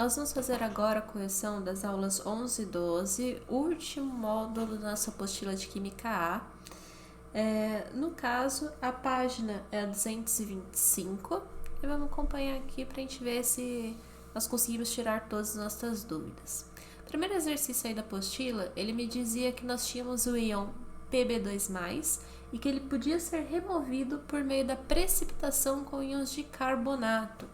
Nós vamos fazer agora a correção das aulas 11 e 12, último módulo da nossa apostila de Química A. No caso, a página é a 225 e vamos acompanhar aqui para a gente ver se nós conseguimos tirar todas as nossas dúvidas. O primeiro exercício aí da apostila, ele me dizia que nós tínhamos o íon Pb2+, e que ele podia ser removido por meio da precipitação com íons de carbonato.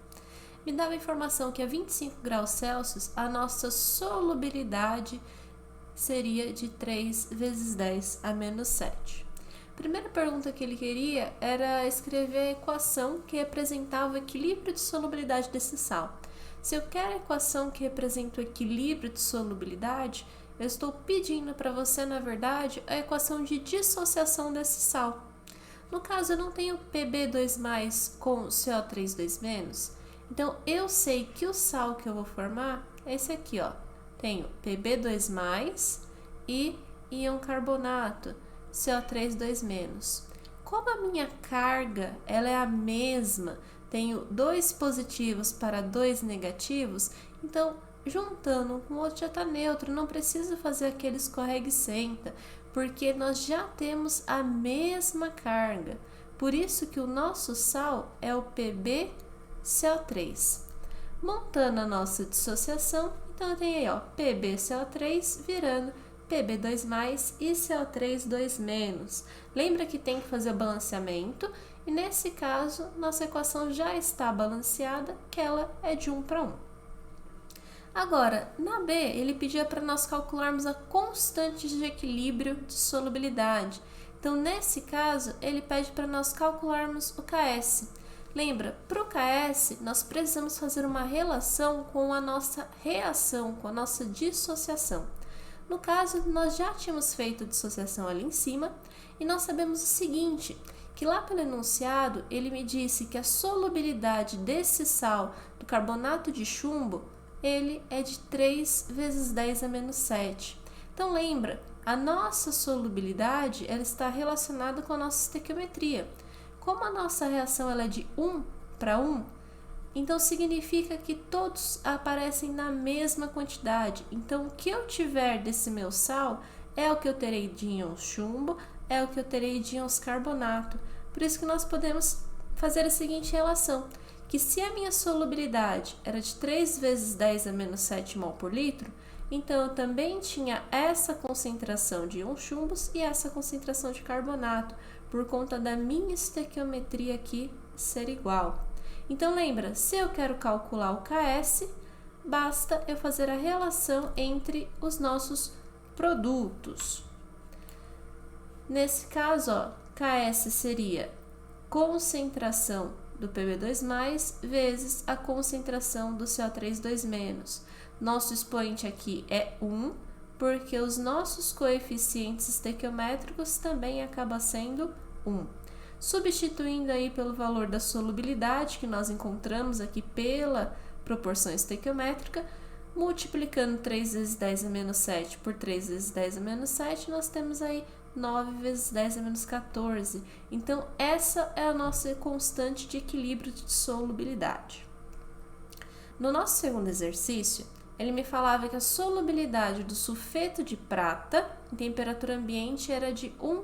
Me dava a informação que a 25 graus Celsius a nossa solubilidade seria de 3 vezes 10 a menos 7. A primeira pergunta que ele queria era escrever a equação que representava o equilíbrio de solubilidade desse sal. Se eu quero a equação que representa o equilíbrio de solubilidade, eu estou pedindo para você, na verdade, a equação de dissociação desse sal. No caso, eu não tenho Pb2+ com CO3 2-, então eu sei que o sal que eu vou formar é esse aqui, ó. Tenho Pb2+ e íon carbonato, CO3 2-. Como a minha carga ela é a mesma, tenho 2 positivos para 2 negativos, então juntando um com o outro já está neutro, não precisa fazer aquele escorregue e senta, porque nós já temos a mesma carga. Por isso que o nosso sal é o PbCO3. Montando a nossa dissociação, então eu tenho aí, ó, PbCO3 virando Pb2+ e CO3 2-. Lembra que tem que fazer o balanceamento e nesse caso nossa equação já está balanceada, que ela é de 1 para 1. Agora, na B, ele pedia para nós calcularmos a constante de equilíbrio de solubilidade. Então, nesse caso, ele pede para nós calcularmos o Ks. Lembra, para o Ks, nós precisamos fazer uma relação com a nossa reação, com a nossa dissociação. No caso, nós já tínhamos feito a dissociação ali em cima e nós sabemos o seguinte, que lá pelo enunciado, ele me disse que a solubilidade desse sal, do carbonato de chumbo, ele é de 3 vezes 10 a menos 7. Então, lembra, a nossa solubilidade ela está relacionada com a nossa estequiometria. Como a nossa reação ela é de 1 para 1, então significa que todos aparecem na mesma quantidade. Então, o que eu tiver desse meu sal é o que eu terei de íons chumbo, é o que eu terei de íons carbonato. Por isso que nós podemos fazer a seguinte relação, que se a minha solubilidade era de 3 vezes 10 a menos 7 mol por litro, então eu também tinha essa concentração de íons chumbos e essa concentração de carbonato, por conta da minha estequiometria aqui ser igual. Então lembra, se eu quero calcular o Ks, basta eu fazer a relação entre os nossos produtos. Nesse caso, ó, Ks seria concentração do Pb2+ vezes a concentração do CO3 2-. Nosso expoente aqui é 1, porque os nossos coeficientes estequiométricos também acabam sendo 1. Substituindo aí pelo valor da solubilidade que nós encontramos aqui pela proporção estequiométrica, multiplicando 3 vezes 10 a menos 7 por 3 vezes 10 a menos 7, nós temos aí 9 vezes 10 a menos 14. Então, essa é a nossa constante de equilíbrio de solubilidade. No nosso segundo exercício, ele me falava que a solubilidade do sulfeto de prata em temperatura ambiente era de 1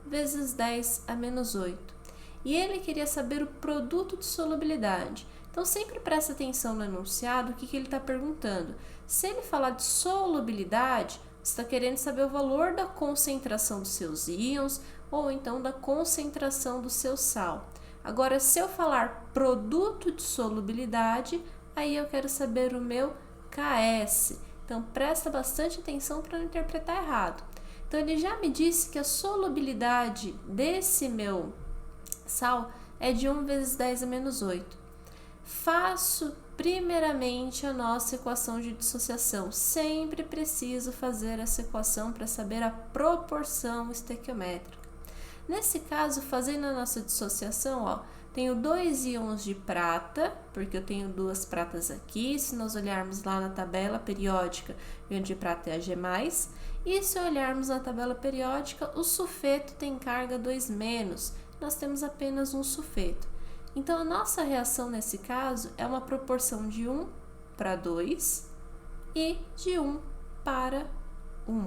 vezes 10 a menos 8. E ele queria saber o produto de solubilidade. Então, sempre presta atenção no enunciado, o que ele está perguntando. Se ele falar de solubilidade, você está querendo saber o valor da concentração dos seus íons ou então da concentração do seu sal. Agora, se eu falar produto de solubilidade, aí eu quero saber o meu Ks. Então, presta bastante atenção para não interpretar errado. Então, ele já me disse que a solubilidade desse meu sal é de 1 vezes 10 a menos 8. Faço primeiramente a nossa equação de dissociação. Sempre preciso fazer essa equação para saber a proporção estequiométrica. Nesse caso, fazendo a nossa dissociação, ó, tenho 2 íons de prata, porque eu tenho 2 pratas aqui. Se nós olharmos lá na tabela periódica, o íon de prata é Ag+. E se olharmos na tabela periódica, o sulfeto tem carga 2-. Nós temos apenas um sulfeto. Então, a nossa reação nesse caso é uma proporção de 1 para 2 e de 1 para 1.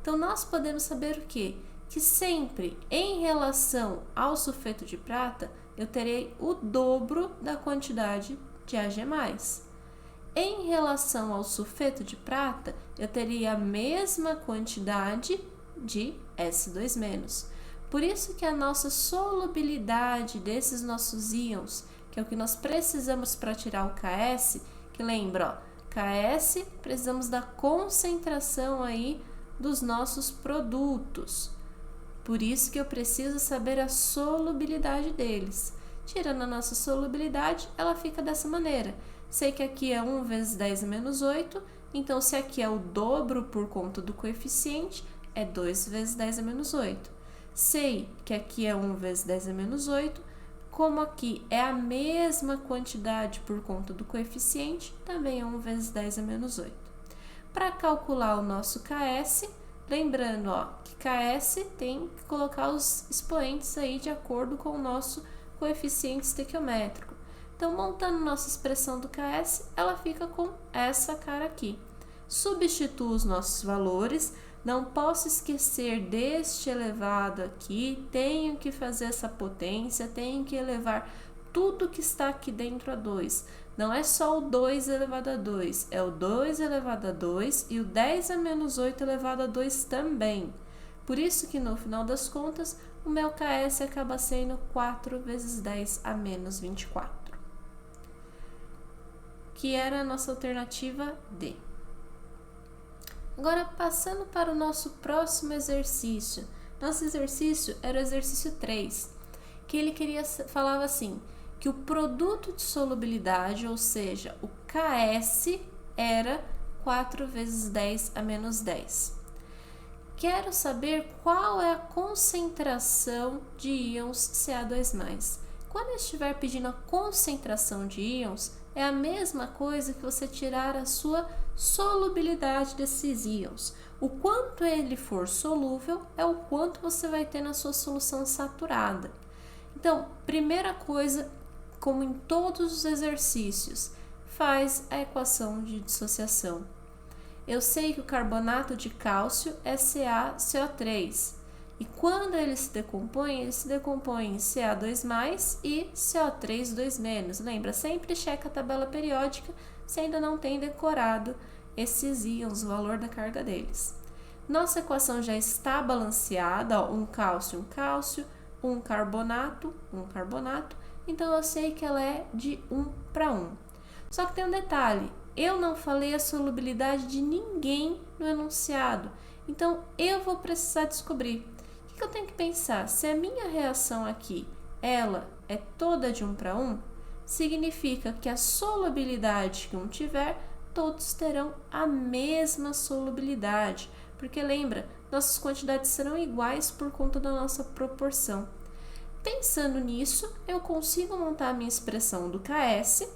Então, nós podemos saber o quê? Que sempre, em relação ao sulfeto de prata, eu terei o dobro da quantidade de Ag+. Em relação ao sulfeto de prata, eu teria a mesma quantidade de S2-. Por isso que a nossa solubilidade desses nossos íons, que é o que nós precisamos para tirar o KS, que lembra, ó, KS, precisamos da concentração aí dos nossos produtos. Por isso que eu preciso saber a solubilidade deles. Tirando a nossa solubilidade, ela fica dessa maneira. Sei que aqui é 1 vezes 10 a menos 8, então se aqui é o dobro por conta do coeficiente, é 2 vezes 10 a menos 8. Sei que aqui é 1 vezes 10 a menos 8, como aqui é a mesma quantidade por conta do coeficiente, também é 1 vezes 10 a menos 8. Para calcular o nosso KS, lembrando, ó, que KS tem que colocar os expoentes aí de acordo com o nosso coeficiente estequiométrico. Então, montando nossa expressão do KS, ela fica com essa cara aqui. Substituo os nossos valores, não posso esquecer deste elevado aqui, tenho que fazer essa potência, tenho que elevar tudo que está aqui dentro a 2. Não é só o 2 elevado a 2, é o 2 elevado a 2 e o 10 a menos 8 elevado a 2 também. Por isso que no final das contas, o meu KS acaba sendo 4 vezes 10 a menos 24. Que era a nossa alternativa D. Agora, passando para o nosso próximo exercício. Nosso exercício era o exercício 3, que ele falava assim, que o produto de solubilidade, ou seja, o KS, era 4 vezes 10 a menos 10. Quero saber qual é a concentração de íons Ca2+. Quando eu estiver pedindo a concentração de íons, é a mesma coisa que você tirar a sua solubilidade desses íons. O quanto ele for solúvel é o quanto você vai ter na sua solução saturada. Então, primeira coisa, como em todos os exercícios, faz a equação de dissociação. Eu sei que o carbonato de cálcio é CaCO3. E quando ele se decompõe em Ca2+, e CO3 2-. Lembra, sempre checa a tabela periódica se ainda não tem decorado esses íons, o valor da carga deles. Nossa equação já está balanceada, ó, um cálcio, um carbonato, então eu sei que ela é de 1 para 1. Só que tem um detalhe, eu não falei a solubilidade de ninguém no enunciado, então eu vou precisar descobrir. O que eu tenho que pensar? Se a minha reação aqui, ela é toda de 1 para 1, significa que a solubilidade que um tiver, todos terão a mesma solubilidade, porque lembra, nossas quantidades serão iguais por conta da nossa proporção. Pensando nisso, eu consigo montar a minha expressão do KS,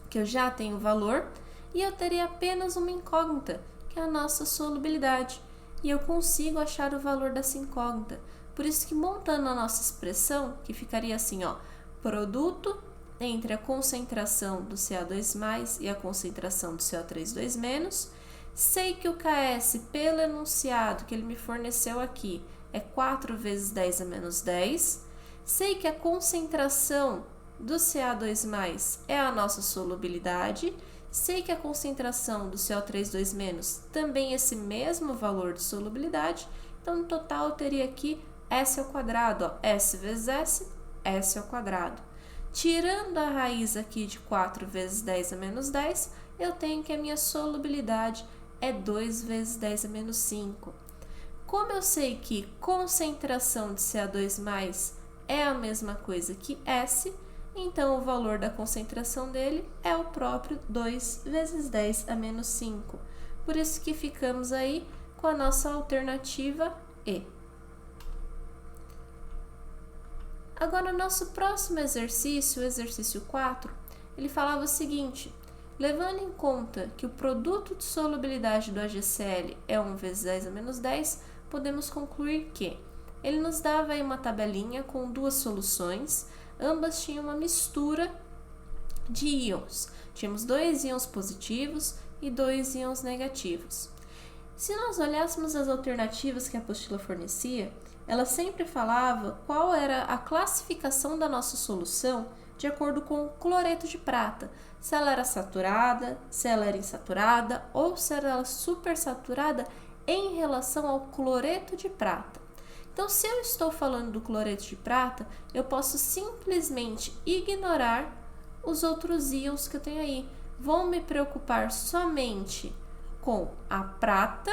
que eu já tenho o valor, e eu terei apenas uma incógnita, que é a nossa solubilidade. E eu consigo achar o valor dessa incógnita. Por isso que montando a nossa expressão, que ficaria assim, ó, produto entre a concentração do Ca2+ e a concentração do CO3 2-, sei que o KS pelo enunciado que ele me forneceu aqui é 4 vezes 10 a menos 10, sei que a concentração do Ca2+ é a nossa solubilidade, sei que a concentração do CO3 2- também é esse mesmo valor de solubilidade, então no total eu teria aqui S ao quadrado, ó, S vezes S, S ao quadrado. Tirando a raiz aqui de 4 vezes 10 a menos 10, eu tenho que a minha solubilidade é 2 vezes 10 a menos 5. Como eu sei que concentração de Ca2+ é a mesma coisa que S, então o valor da concentração dele é o próprio 2 vezes 10 a menos 5. Por isso que ficamos aí com a nossa alternativa E. Agora, o nosso próximo exercício, o exercício 4, ele falava o seguinte: levando em conta que o produto de solubilidade do AgCl é 1 vezes 10 a menos 10, podemos concluir que ele nos dava aí uma tabelinha com duas soluções, ambas tinham uma mistura de íons. Tínhamos 2 íons positivos e 2 íons negativos. Se nós olhássemos as alternativas que a apostila fornecia, ela sempre falava qual era a classificação da nossa solução de acordo com o cloreto de prata, se ela era saturada, se ela era insaturada ou se ela era supersaturada em relação ao cloreto de prata. Então, se eu estou falando do cloreto de prata, eu posso simplesmente ignorar os outros íons que eu tenho aí. Vou me preocupar somente com a prata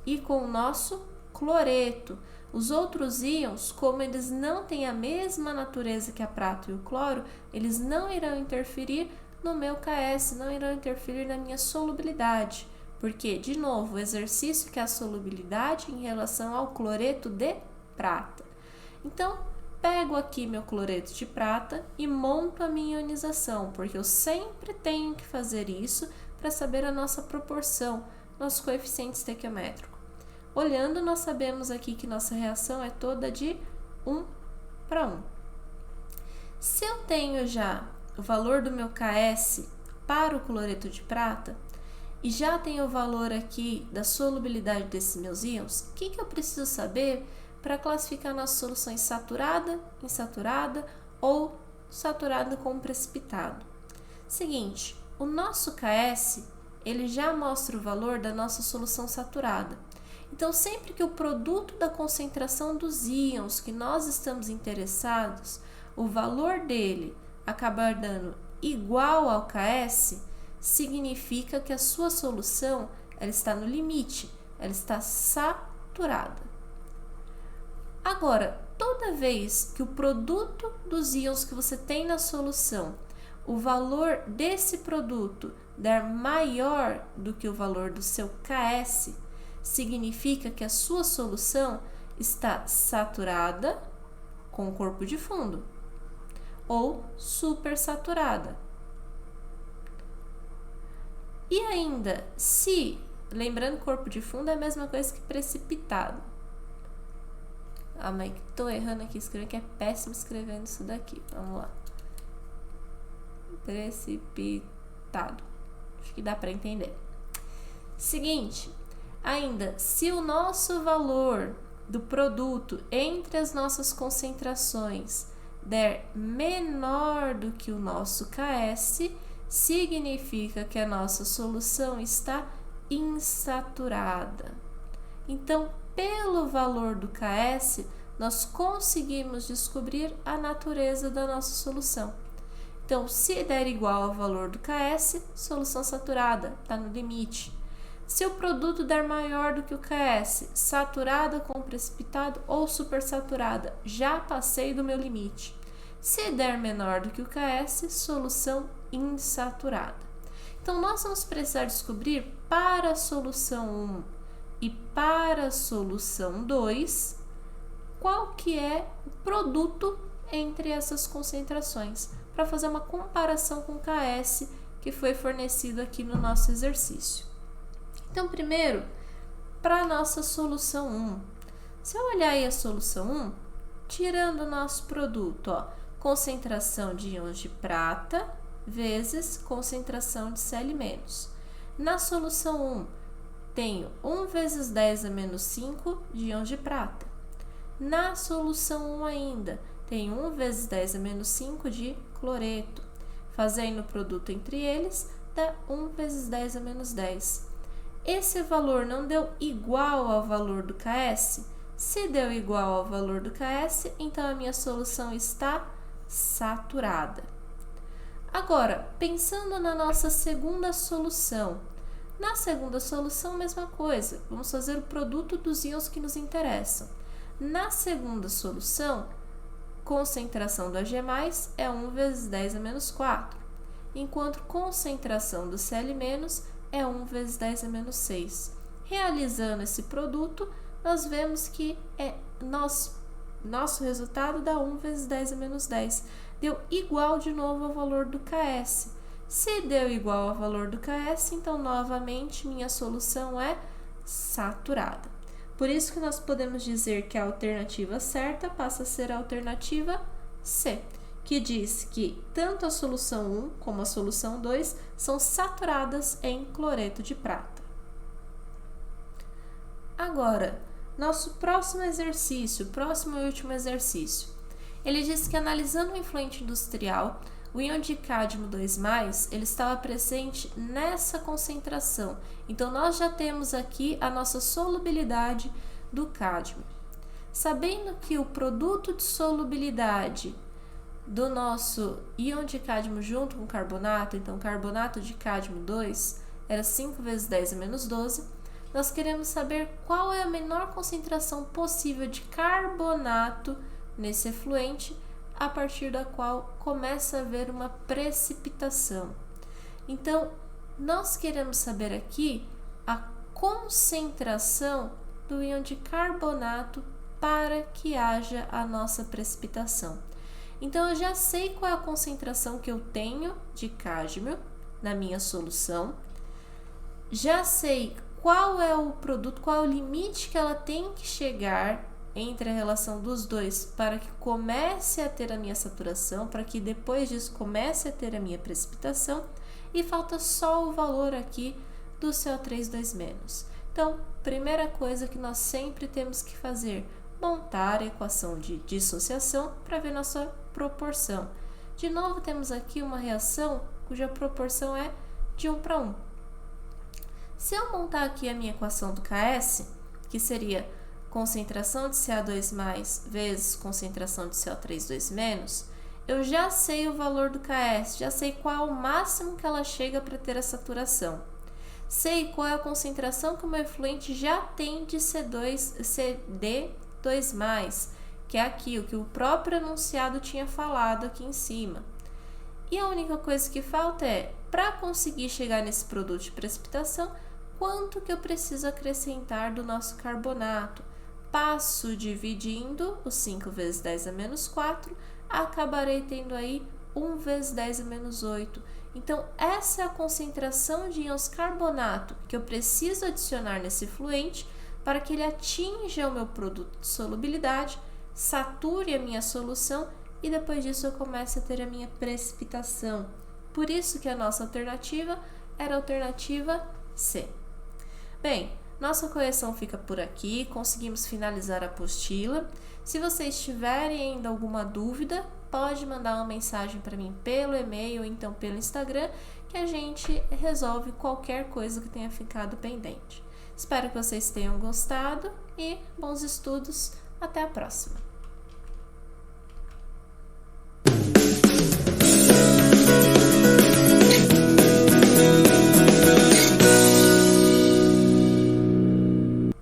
e com o nosso cloreto. Os outros íons, como eles não têm a mesma natureza que a prata e o cloro, eles não irão interferir no meu KS, não irão interferir na minha solubilidade. Porque, de novo, o exercício que é a solubilidade em relação ao cloreto de prata. Então, pego aqui meu cloreto de prata e monto a minha ionização, porque eu sempre tenho que fazer isso para saber a nossa proporção, nosso coeficiente estequiométrico. Olhando, nós sabemos aqui que nossa reação é toda de 1 para 1. Se eu tenho já o valor do meu KS para o cloreto de prata, e já tenho o valor aqui da solubilidade desses meus íons, o que eu preciso saber para classificar nossa solução em saturada, insaturada ou saturada com precipitado? Seguinte, o nosso KS, ele já mostra o valor da nossa solução saturada. Então, sempre que o produto da concentração dos íons que nós estamos interessados, o valor dele acabar dando igual ao KS, significa que a sua solução ela está no limite, ela está saturada. Agora, toda vez que o produto dos íons que você tem na solução, o valor desse produto der maior do que o valor do seu KS, significa que a sua solução está saturada com o corpo de fundo ou supersaturada. E ainda, se, lembrando, corpo de fundo é a mesma coisa que precipitado. Ah, mas tô errando aqui escrevendo, que é péssimo escrevendo isso daqui. Vamos lá. Precipitado. Acho que dá para entender. Seguinte, ainda, se o nosso valor do produto entre as nossas concentrações der menor do que o nosso KS, significa que a nossa solução está insaturada. Então, pelo valor do KS, nós conseguimos descobrir a natureza da nossa solução. Então, se der igual ao valor do KS, solução saturada, está no limite. Se o produto der maior do que o KS, saturada com precipitado ou supersaturada, já passei do meu limite. Se der menor do que o KS, solução insaturada. Então, nós vamos precisar descobrir para a solução 1 e para a solução 2, qual que é o produto entre essas concentrações, para fazer uma comparação com o KS que foi fornecido aqui no nosso exercício. Então, primeiro, para a nossa solução 1. Se eu olhar aí a solução 1, tirando o nosso produto, ó, concentração de íons de prata vezes concentração de Cl-. Na solução 1, tenho 1 vezes 10 a menos 5 de íons de prata. Na solução 1 ainda, tenho 1 vezes 10 a menos 5 de cloreto. Fazendo o produto entre eles, dá 1 vezes 10 a menos 10. Esse valor não deu igual ao valor do KS? Se deu igual ao valor do KS, então a minha solução está saturada. Agora, pensando na nossa segunda solução. Na segunda solução, mesma coisa. Vamos fazer o produto dos íons que nos interessam. Na segunda solução, concentração do Ag+, é 1 vezes 10 a menos 4, enquanto concentração do Cl- é 1 vezes 10 a menos 6. Realizando esse produto, nós vemos que nosso resultado dá 1 vezes 10 a menos 10. Deu igual de novo ao valor do KS. Se deu igual ao valor do KS, então, novamente, minha solução é saturada. Por isso que nós podemos dizer que a alternativa certa passa a ser a alternativa C. que diz que tanto a solução 1 como a solução 2 são saturadas em cloreto de prata. Agora, nosso próximo exercício, próximo e último exercício. Ele diz que analisando o efluente industrial, o íon de cádmio 2+, ele estava presente nessa concentração. Então, nós já temos aqui a nossa solubilidade do cádmio. Sabendo que o produto de solubilidade do nosso íon de cádmio junto com carbonato, então carbonato de cádmio 2, era 5 vezes 10 a menos 12, nós queremos saber qual é a menor concentração possível de carbonato nesse efluente, a partir da qual começa a haver uma precipitação. Então, nós queremos saber aqui a concentração do íon de carbonato para que haja a nossa precipitação. Então, eu já sei qual é a concentração que eu tenho de cádmio na minha solução, já sei qual é o produto, qual é o limite que ela tem que chegar entre a relação dos dois para que comece a ter a minha saturação, para que depois disso comece a ter a minha precipitação, e falta só o valor aqui do CO3 2-. Então, primeira coisa que nós sempre temos que fazer, montar a equação de dissociação para ver nossa proporção. De novo, temos aqui uma reação cuja proporção é de 1 para 1. Se eu montar aqui a minha equação do KS, que seria concentração de Ca2+ vezes concentração de CO3 2-, eu já sei o valor do KS, já sei qual é o máximo que ela chega para ter a saturação. Sei qual é a concentração que o meu efluente já tem de CD2+, que é aqui o que o próprio enunciado tinha falado aqui em cima. E a única coisa que falta é, para conseguir chegar nesse produto de precipitação, quanto que eu preciso acrescentar do nosso carbonato. Passo dividindo os 5 vezes 10 a menos 4, acabarei tendo aí 1 vezes 10 a menos 8. Então, essa é a concentração de íons carbonato que eu preciso adicionar nesse efluente para que ele atinja o meu produto de solubilidade, sature a minha solução e depois disso eu comece a ter a minha precipitação. Por isso que a nossa alternativa era a alternativa C. Bem, nossa correção fica por aqui, conseguimos finalizar a apostila. Se vocês tiverem ainda alguma dúvida, pode mandar uma mensagem para mim pelo e-mail ou então pelo Instagram, que a gente resolve qualquer coisa que tenha ficado pendente. Espero que vocês tenham gostado e bons estudos. Até a próxima!